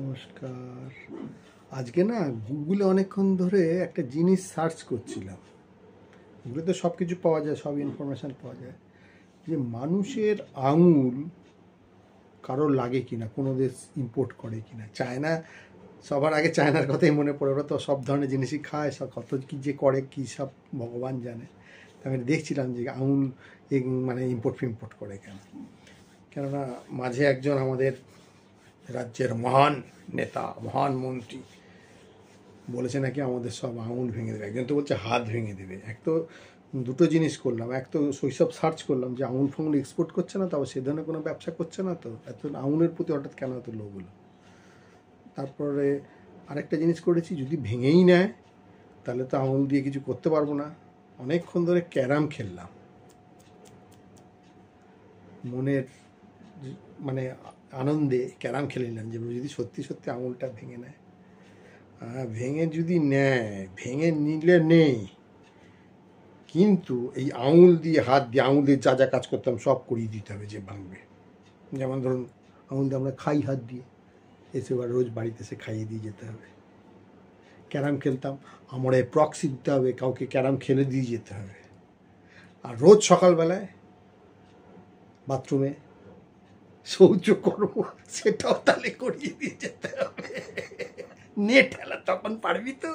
নমস্কার। আজকে না গুগলে অনেকক্ষণ ধরে একটা জিনিস সার্চ করছিলাম। গুগলে তো সব কিছু পাওয়া যায়, সব ইনফরমেশান পাওয়া যায়, যে মানুষের আঙুল কারোর লাগে কিনা, কোনো দেশ ইম্পোর্ট করে কিনা। চায়না, সবার আগে চায়নার কথাই মনে পড়ে। ওরা তো সব ধরনের জিনিসই খায়, সব কত কী যে করে কী সব ভগবান জানে। আমি দেখছিলাম যে আঙুল মানে ইম্পোর্ট ফিম্পোর্ট করে কেন। কেননা মাঝে একজন আমাদের রাজ্যের মহান নেতা, মহান মন্ত্রী বলেছে নাকি আমাদের সব আঙুল ভেঙে দেবে। একজন তো বলছে হাত ভেঙে দেবে। এক তো দুটো জিনিস করলাম, এক তো শৈশব সার্চ করলাম যে আঙুল ফাঙুল এক্সপোর্ট করছে না, তাও সে ধরনের কোনো ব্যবসা করছে না, তো এত আঙুলের প্রতি হঠাৎ কেন এত লোভ হলো। তারপরে আরেকটা জিনিস করেছি, যদি ভেঙেই নেয় তাহলে তো আঙুল দিয়ে কিছু করতে পারবো না। অনেকক্ষণ ধরে ক্যারাম খেললাম, মনের মানে আনন্দে ক্যারাম খেলে নিলাম যে যদি সত্যি সত্যি আঙুলটা ভেঙে নেয়। ভেঙে যদি নেয়, ভেঙে নিলে নেই, কিন্তু এই আঙুল দিয়ে, হাত দিয়ে, আঙুল দিয়ে যা যা কাজ করতাম সব করিয়ে দিতে হবে যে ভাঙবে। যেমন ধরুন আঙুল দিয়ে আমরা খাই হাত দিয়ে, এসে এবার রোজ বাড়িতে এসে খাইয়ে দিয়ে যেতে হবে। ক্যারাম খেলতাম, আমরা প্রক্সি দিতে হবে, কাউকে ক্যারাম খেলে দিয়ে যেতে হবে। আর রোজ সকালবেলায় বাথরুমে শৌচ করব, সেটাও তাহলে করিয়ে দিয়ে যেতে হবে। নেট খেলা তখন পারবি তো।